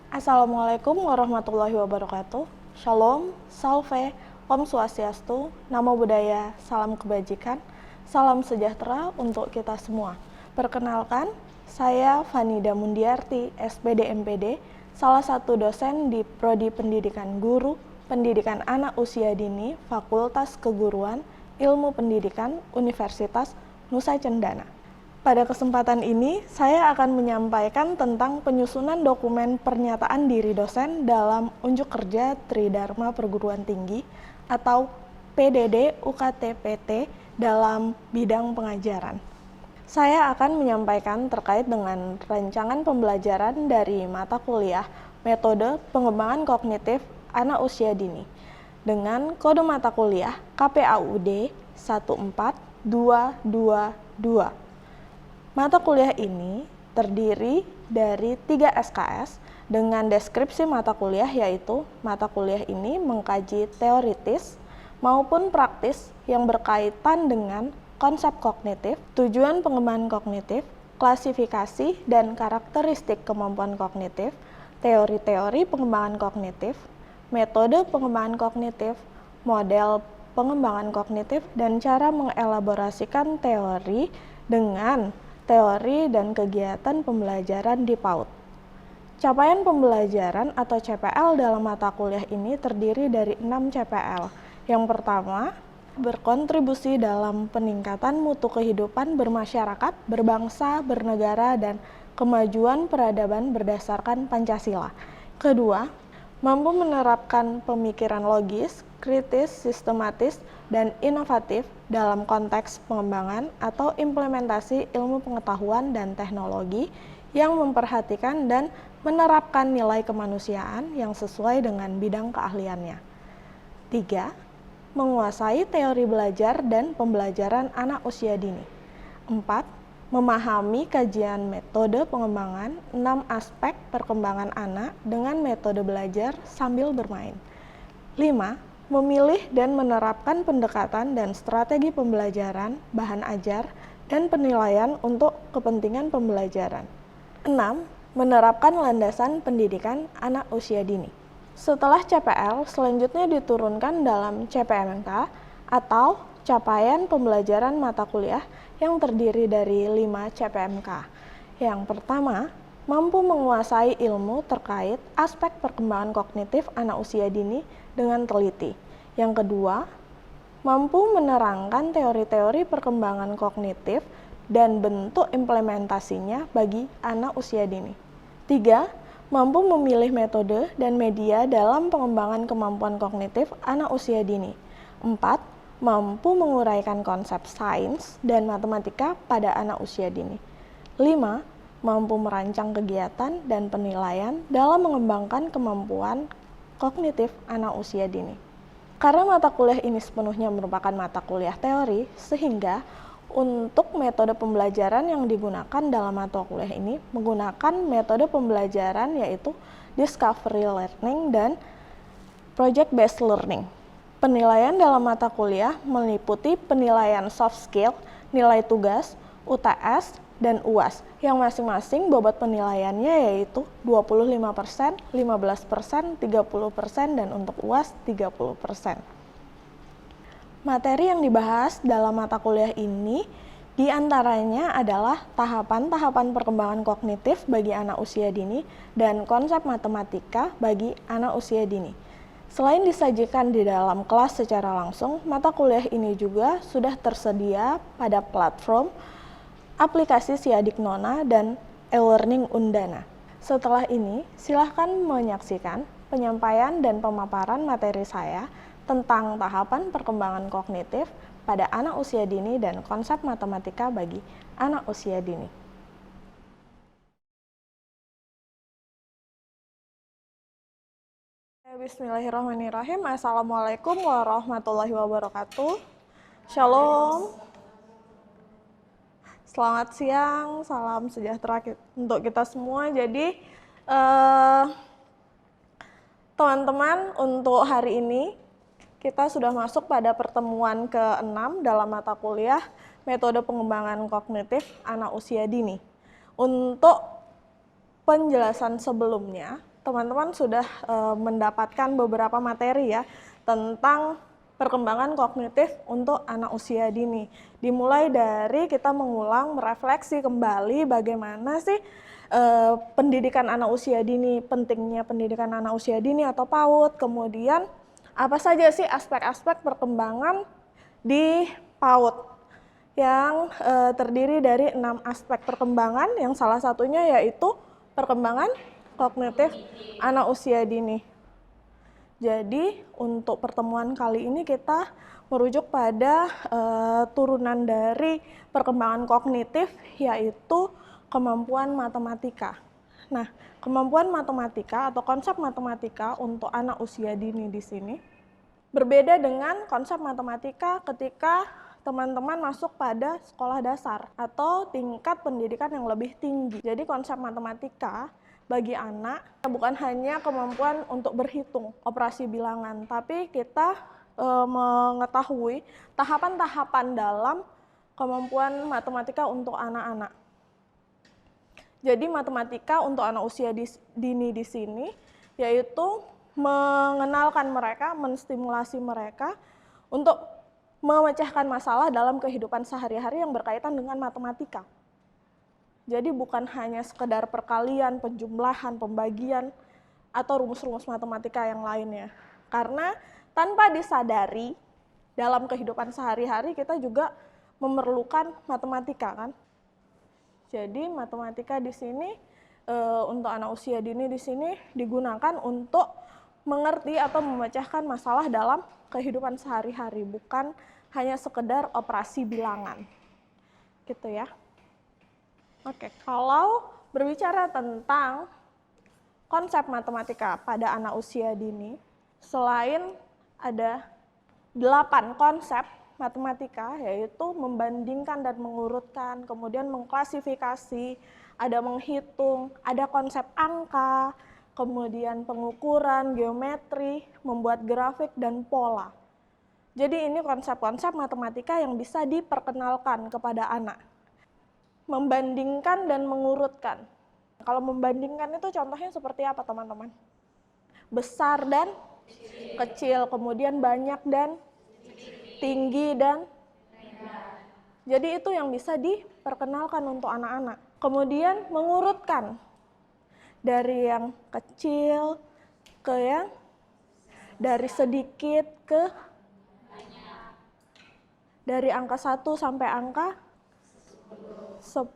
Assalamualaikum warahmatullahi wabarakatuh. Shalom, salve, Om Swastiastu, Namo Buddhaya, salam kebajikan, salam sejahtera untuk kita semua. Perkenalkan, saya Fanida Mundiarti, SPD MPD, salah satu dosen di Prodi Pendidikan Guru, Pendidikan Anak Usia Dini, Fakultas Keguruan, Ilmu Pendidikan, Universitas Nusa Cendana. Pada kesempatan ini, saya akan menyampaikan tentang penyusunan dokumen pernyataan diri dosen dalam unjuk kerja Tridharma Perguruan Tinggi atau PDD UKT-PT dalam bidang pengajaran. Saya akan menyampaikan terkait dengan rancangan pembelajaran dari mata kuliah Metode Pengembangan Kognitif Anak Usia Dini dengan kode mata kuliah KPAUD 14222. Mata kuliah ini terdiri dari 3 SKS dengan deskripsi mata kuliah, yaitu mata kuliah ini mengkaji teoritis maupun praktis yang berkaitan dengan konsep kognitif, tujuan pengembangan kognitif, klasifikasi dan karakteristik kemampuan kognitif, teori-teori pengembangan kognitif, metode pengembangan kognitif, model pengembangan kognitif, dan cara mengelaborasikan teori dengan teori dan kegiatan pembelajaran di PAUD. Capaian pembelajaran atau CPL dalam mata kuliah ini terdiri dari 6 CPL. Yang pertama, berkontribusi dalam peningkatan mutu kehidupan bermasyarakat, berbangsa, bernegara, dan kemajuan peradaban berdasarkan Pancasila. Kedua, mampu menerapkan pemikiran logis, kritis, sistematis, dan inovatif dalam konteks pengembangan atau implementasi ilmu pengetahuan dan teknologi yang memperhatikan dan menerapkan nilai kemanusiaan yang sesuai dengan bidang keahliannya. 3. Menguasai teori belajar dan pembelajaran anak usia dini. 4. Memahami kajian metode pengembangan 6 aspek perkembangan anak dengan metode belajar sambil bermain. 5. Memilih dan menerapkan pendekatan dan strategi pembelajaran, bahan ajar, dan penilaian untuk kepentingan pembelajaran. 6. Menerapkan landasan pendidikan anak usia dini. Setelah CPL, selanjutnya diturunkan dalam CPMK atau capaian pembelajaran mata kuliah yang terdiri dari 5 CPMK. Yang pertama, mampu menguasai ilmu terkait aspek perkembangan kognitif anak usia dini dengan teliti. Yang kedua, mampu menerangkan teori-teori perkembangan kognitif dan bentuk implementasinya bagi anak usia dini. 3. Mampu memilih metode dan media dalam pengembangan kemampuan kognitif anak usia dini. 4. Mampu menguraikan konsep sains dan matematika pada anak usia dini. 5. Mampu merancang kegiatan dan penilaian dalam mengembangkan kemampuan kognitif anak usia dini. Karena mata kuliah ini sepenuhnya merupakan mata kuliah teori, sehingga untuk metode pembelajaran yang digunakan dalam mata kuliah ini menggunakan metode pembelajaran yaitu discovery learning dan project based learning. Penilaian dalam mata kuliah meliputi penilaian soft skill, nilai tugas, UTS, dan UAS, yang masing-masing bobot penilaiannya yaitu 25%, 15%, 30%, dan untuk UAS 30%. Materi yang dibahas dalam mata kuliah ini diantaranya adalah tahapan-tahapan perkembangan kognitif bagi anak usia dini dan konsep matematika bagi anak usia dini. Selain disajikan di dalam kelas secara langsung, mata kuliah ini juga sudah tersedia pada platform aplikasi Siadik Nona dan e-learning Undana. Setelah ini, silahkan menyaksikan penyampaian dan pemaparan materi saya tentang tahapan perkembangan kognitif pada anak usia dini dan konsep matematika bagi anak usia dini. Bismillahirrahmanirrahim. Assalamualaikum warahmatullahi wabarakatuh. Shalom. Selamat siang, salam sejahtera untuk kita semua. Jadi, teman-teman, untuk hari ini kita sudah masuk pada pertemuan ke-6 dalam mata kuliah Metode Pengembangan Kognitif Anak Usia Dini. Untuk penjelasan sebelumnya, teman-teman sudah mendapatkan beberapa materi ya tentang perkembangan kognitif untuk anak usia dini. Dimulai dari kita mengulang, merefleksi kembali bagaimana sih pendidikan anak usia dini, pentingnya pendidikan anak usia dini atau PAUD, kemudian apa saja sih aspek-aspek perkembangan di PAUD yang terdiri dari 6 aspek perkembangan, yang salah satunya yaitu perkembangan kognitif anak usia dini. Jadi untuk pertemuan kali ini kita merujuk pada turunan dari perkembangan kognitif, yaitu kemampuan matematika. Nah, kemampuan matematika atau konsep matematika untuk anak usia dini di sini berbeda dengan konsep matematika ketika teman-teman masuk pada sekolah dasar atau tingkat pendidikan yang lebih tinggi. Jadi konsep matematika bagi anak bukan hanya kemampuan untuk berhitung operasi bilangan, tapi kita mengetahui tahapan-tahapan dalam kemampuan matematika untuk anak-anak. Jadi matematika untuk anak usia dini di sini yaitu mengenalkan mereka, menstimulasi mereka untuk memecahkan masalah dalam kehidupan sehari-hari yang berkaitan dengan matematika. Jadi bukan hanya sekedar perkalian, penjumlahan, pembagian, atau rumus-rumus matematika yang lainnya. Karena tanpa disadari dalam kehidupan sehari-hari kita juga memerlukan matematika kan. Jadi matematika di sini untuk anak usia dini di sini digunakan untuk mengerti atau memecahkan masalah dalam kehidupan sehari-hari, bukan hanya sekedar operasi bilangan. Gitu ya. Oke, kalau berbicara tentang konsep matematika pada anak usia dini, selain ada 8 konsep matematika, yaitu membandingkan dan mengurutkan, kemudian mengklasifikasi, ada menghitung, ada konsep angka, kemudian pengukuran, geometri, membuat grafik, dan pola. Jadi ini konsep-konsep matematika yang bisa diperkenalkan kepada anak. Membandingkan dan mengurutkan. Kalau membandingkan itu contohnya seperti apa teman-teman? Besar dan kecil, kemudian banyak dan tinggi dan jadi itu yang bisa diperkenalkan untuk anak-anak. Kemudian mengurutkan dari yang kecil ke yang dari sedikit ke dari angka 1 sampai angka 10.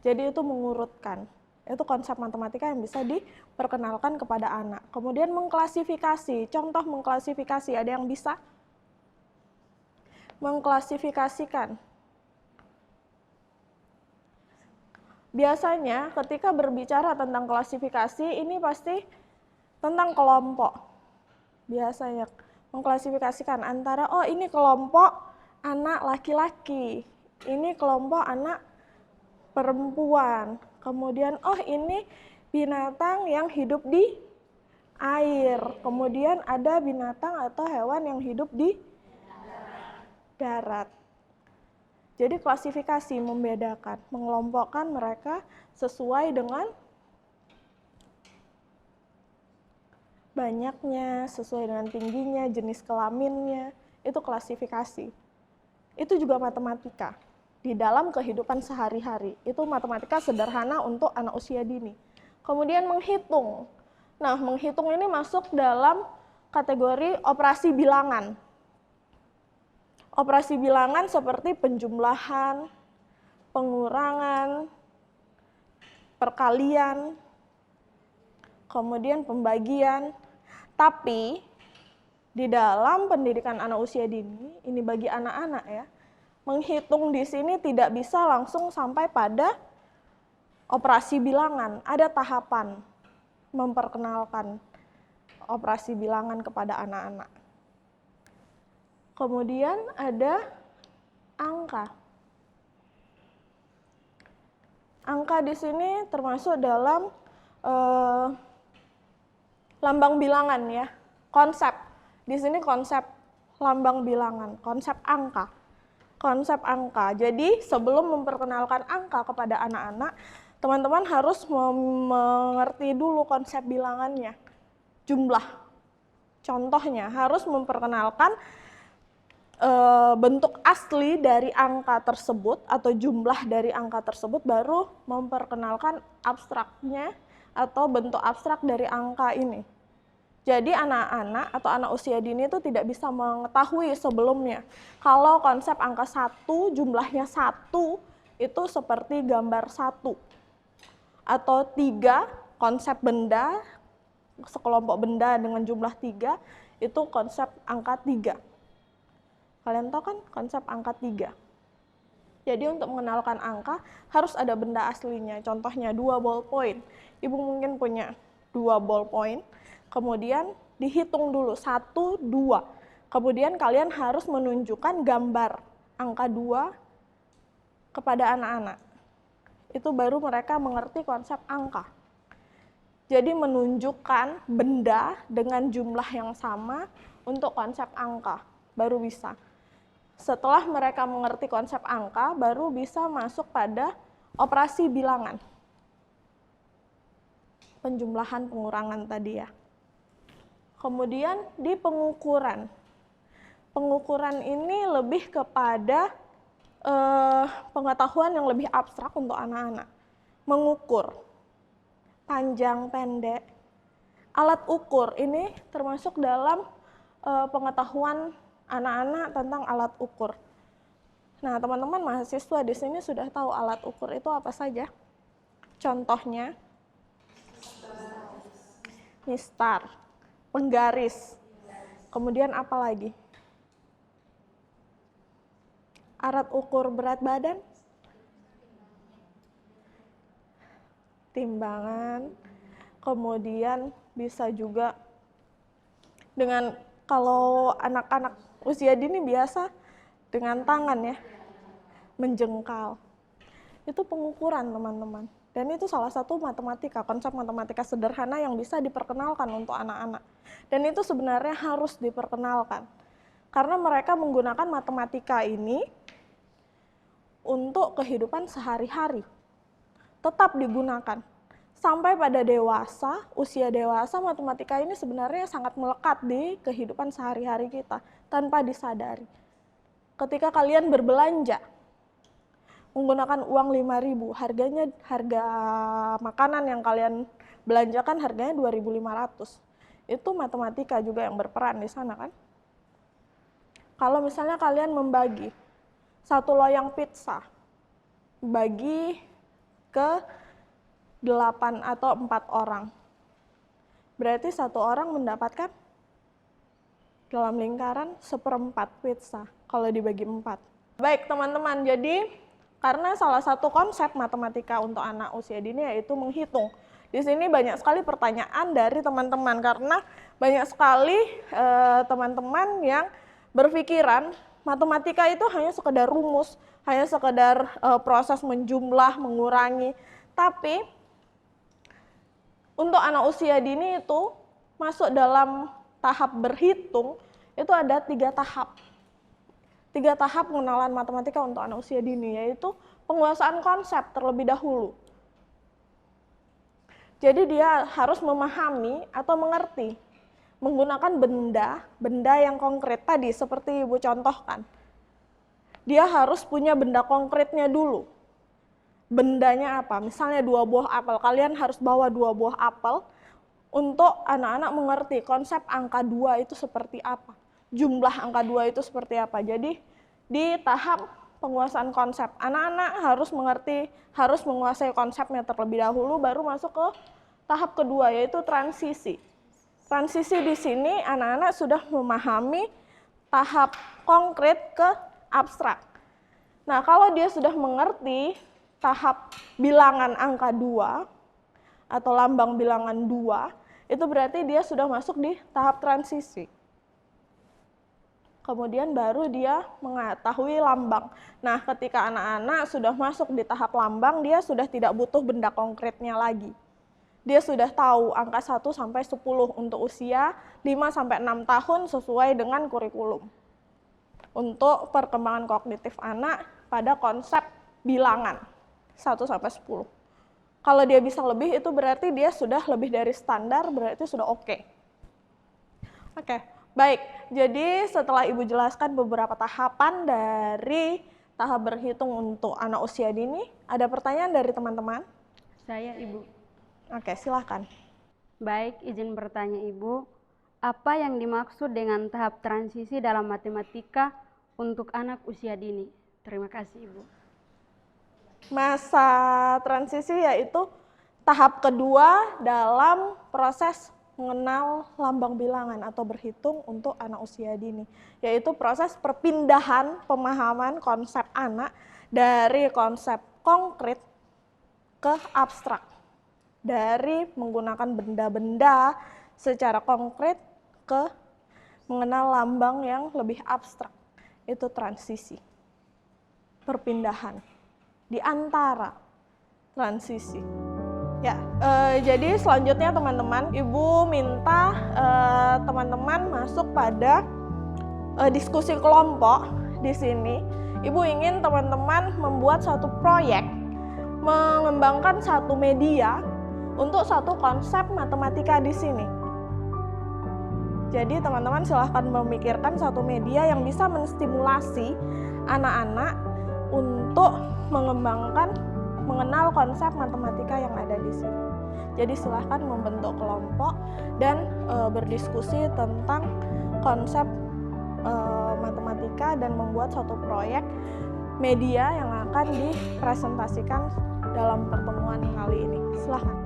Jadi itu mengurutkan. Itu konsep matematika yang bisa diperkenalkan kepada anak. Kemudian mengklasifikasi. Contoh mengklasifikasi, ada yang bisa? Mengklasifikasikan. Biasanya ketika berbicara tentang klasifikasi, ini pasti tentang kelompok. Biasanya mengklasifikasikan antara, oh ini kelompok anak laki-laki, ini kelompok anak perempuan, kemudian oh ini binatang yang hidup di air, kemudian ada binatang atau hewan yang hidup di darat. Jadi klasifikasi membedakan, mengelompokkan mereka sesuai dengan banyaknya, sesuai dengan tingginya, jenis kelaminnya, itu klasifikasi. Itu juga matematika. Di dalam kehidupan sehari-hari, itu matematika sederhana untuk anak usia dini. Kemudian menghitung. Nah, menghitung ini masuk dalam kategori operasi bilangan. Operasi bilangan seperti penjumlahan, pengurangan, perkalian, kemudian pembagian. Tapi di dalam pendidikan anak usia dini, ini bagi anak-anak ya, menghitung di sini tidak bisa langsung sampai pada operasi bilangan. Ada tahapan memperkenalkan operasi bilangan kepada anak-anak. Kemudian ada angka. Angka di sini termasuk dalam lambang bilangan ya. Konsep. Di sini konsep lambang bilangan, konsep angka. Konsep angka. Jadi sebelum memperkenalkan angka kepada anak-anak, teman-teman harus mengerti dulu konsep bilangannya. Jumlah, contohnya harus memperkenalkan bentuk asli dari angka tersebut atau jumlah dari angka tersebut, baru memperkenalkan abstraknya atau bentuk abstrak dari angka ini. Jadi anak-anak atau anak usia dini itu tidak bisa mengetahui sebelumnya kalau konsep angka 1 jumlahnya 1 itu seperti gambar 1, atau 3 konsep benda, sekelompok benda dengan jumlah 3 itu konsep angka 3. Kalian tahu kan konsep angka 3. Jadi untuk mengenalkan angka harus ada benda aslinya. Contohnya 2 ballpoint. Ibu mungkin punya 2 ballpoint. Kemudian dihitung dulu 1, 2. Kemudian kalian harus menunjukkan gambar angka 2 kepada anak-anak. Itu baru mereka mengerti konsep angka. Jadi menunjukkan benda dengan jumlah yang sama untuk konsep angka baru bisa. Setelah mereka mengerti konsep angka, baru bisa masuk pada operasi bilangan. Penjumlahan, pengurangan tadi ya. Kemudian di pengukuran. Pengukuran ini lebih kepada pengetahuan yang lebih abstrak untuk anak-anak. Mengukur, panjang, pendek. Alat ukur ini termasuk dalam pengetahuan anak-anak tentang alat ukur. Nah, teman-teman mahasiswa di sini sudah tahu alat ukur itu apa saja? Contohnya, mistar, penggaris. Kemudian apa lagi? Alat ukur berat badan, timbangan. Kemudian bisa juga dengan, kalau anak-anak usia dini biasa dengan tangan ya, menjengkal. Itu pengukuran teman-teman. Dan itu salah satu matematika, konsep matematika sederhana yang bisa diperkenalkan untuk anak-anak. Dan itu sebenarnya harus diperkenalkan. Karena mereka menggunakan matematika ini untuk kehidupan sehari-hari. Tetap digunakan. Sampai pada dewasa, usia dewasa, matematika ini sebenarnya sangat melekat di kehidupan sehari-hari kita tanpa disadari. Ketika kalian berbelanja menggunakan uang 5.000, harga makanan yang kalian belanjakan harganya 2.500. Itu matematika juga yang berperan di sana kan? Kalau misalnya kalian membagi 1 loyang pizza bagi ke 8 atau 4 orang. Berarti 1 orang mendapatkan dalam lingkaran 1/4 pizza kalau dibagi 4. Baik teman-teman, jadi karena salah satu konsep matematika untuk anak usia dini yaitu menghitung. Di sini banyak sekali pertanyaan dari teman-teman karena banyak sekali teman-teman yang berpikiran matematika itu hanya sekedar rumus, hanya sekedar proses menjumlah, mengurangi. Tapi untuk anak usia dini itu masuk dalam tahap berhitung itu ada 3 tahap. 3 tahap pengenalan matematika untuk anak usia dini, yaitu penguasaan konsep terlebih dahulu. Jadi dia harus memahami atau mengerti menggunakan benda yang konkret tadi seperti Ibu contohkan. Dia harus punya benda konkretnya dulu. Bendanya apa? Misalnya 2 buah apel, kalian harus bawa 2 buah apel untuk anak-anak mengerti konsep angka 2 itu seperti apa, jumlah angka 2 itu seperti apa. Jadi di tahap penguasaan konsep, anak-anak harus mengerti, harus menguasai konsepnya terlebih dahulu, baru masuk ke tahap kedua yaitu transisi. Transisi di sini anak-anak sudah memahami tahap konkret ke abstrak. Nah, kalau dia sudah mengerti tahap bilangan angka 2 atau lambang bilangan 2, itu berarti dia sudah masuk di tahap transisi. Kemudian baru dia mengetahui lambang. Nah, ketika anak-anak sudah masuk di tahap lambang, dia sudah tidak butuh benda konkretnya lagi. Dia sudah tahu angka 1 sampai 10 untuk usia 5 sampai 6 tahun sesuai dengan kurikulum. Untuk perkembangan kognitif anak pada konsep bilangan 1 sampai 10. Kalau dia bisa lebih itu berarti dia sudah lebih dari standar, berarti sudah oke. Oke, baik. Jadi setelah Ibu jelaskan beberapa tahapan dari tahap berhitung untuk anak usia dini, ada pertanyaan dari teman-teman? Saya, Ibu. Oke, silahkan. Baik, izin bertanya Ibu, apa yang dimaksud dengan tahap transisi dalam matematika untuk anak usia dini? Terima kasih, Ibu. Masa transisi yaitu tahap kedua dalam proses mengenal lambang bilangan atau berhitung untuk anak usia dini, yaitu proses perpindahan pemahaman konsep anak dari konsep konkret ke abstrak, dari menggunakan benda-benda secara konkret ke mengenal lambang yang lebih abstrak. Itu transisi, perpindahan di antara transisi. Ya, jadi selanjutnya teman-teman, Ibu minta teman-teman masuk pada diskusi kelompok. Di sini, Ibu ingin teman-teman membuat satu proyek, mengembangkan satu media untuk satu konsep matematika di sini. Jadi teman-teman silahkan memikirkan satu media yang bisa menstimulasi anak-anak untuk mengenal konsep matematika yang ada di sini. Jadi silahkan membentuk kelompok dan berdiskusi tentang konsep matematika dan membuat satu proyek media yang akan dipresentasikan dalam pertemuan kali ini. Silahkan.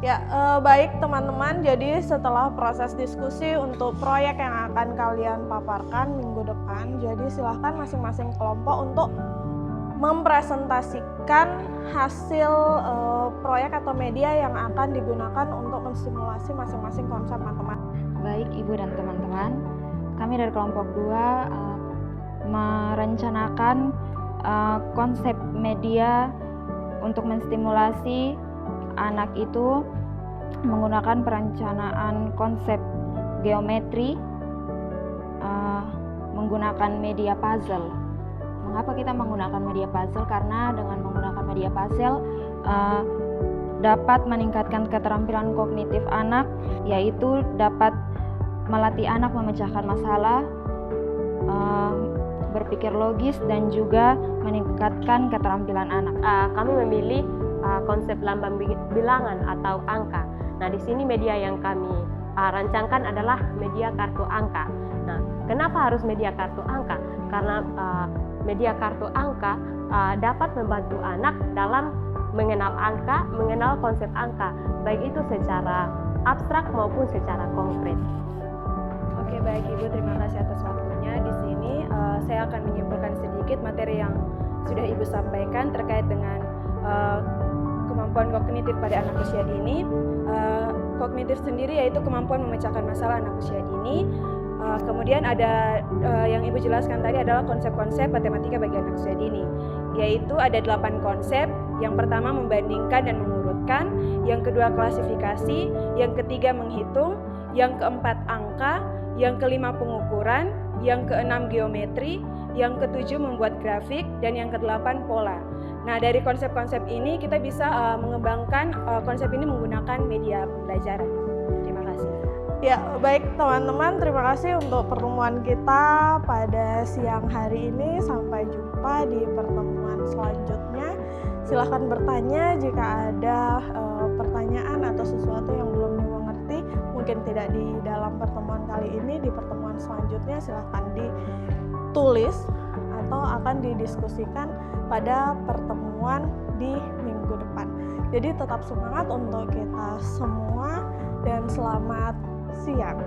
Ya, baik teman-teman, jadi setelah proses diskusi untuk proyek yang akan kalian paparkan minggu depan, jadi silahkan masing-masing kelompok untuk mempresentasikan hasil proyek atau media yang akan digunakan untuk menstimulasi masing-masing konsep matematika. Baik Ibu dan teman-teman, kami dari kelompok 2 merencanakan konsep media untuk menstimulasi anak itu menggunakan perencanaan konsep geometri menggunakan media puzzle. Mengapa kita menggunakan media puzzle? Karena dengan menggunakan media puzzle dapat meningkatkan keterampilan kognitif anak, yaitu dapat melatih anak memecahkan masalah, berpikir logis, dan juga meningkatkan keterampilan anak. Kami memilih konsep lambang bilangan atau angka. Nah, di sini media yang kami rancangkan adalah media kartu angka. Nah, kenapa harus media kartu angka? Karena media kartu angka dapat membantu anak dalam mengenal angka, mengenal konsep angka, baik itu secara abstrak maupun secara konkret. Oke, baik Ibu, terima kasih atas waktunya. Di sini saya akan menyimpulkan sedikit materi yang sudah Ibu sampaikan terkait dengan kemampuan kognitif pada anak usia dini. Kognitif sendiri yaitu kemampuan memecahkan masalah anak usia dini. Kemudian ada yang Ibu jelaskan tadi adalah konsep-konsep matematika bagi anak usia dini, yaitu ada 8 konsep. Yang pertama membandingkan dan mengurutkan, yang kedua klasifikasi, yang ketiga menghitung, yang keempat angka, yang kelima pengukuran, yang keenam geometri, yang ketujuh membuat grafik, dan yang kedelapan pola. Nah, dari konsep-konsep ini kita bisa mengembangkan konsep ini menggunakan media pembelajaran. Terima kasih. Ya, baik teman-teman, terima kasih untuk pertemuan kita pada siang hari ini. Sampai jumpa di pertemuan selanjutnya. Silahkan bertanya jika ada pertanyaan atau sesuatu yang belum dimengerti, mungkin tidak di dalam pertemuan kali ini, di pertemuan selanjutnya silahkan ditulis atau akan didiskusikan pada pertemuan di minggu depan. Jadi tetap semangat untuk kita semua dan selamat siang.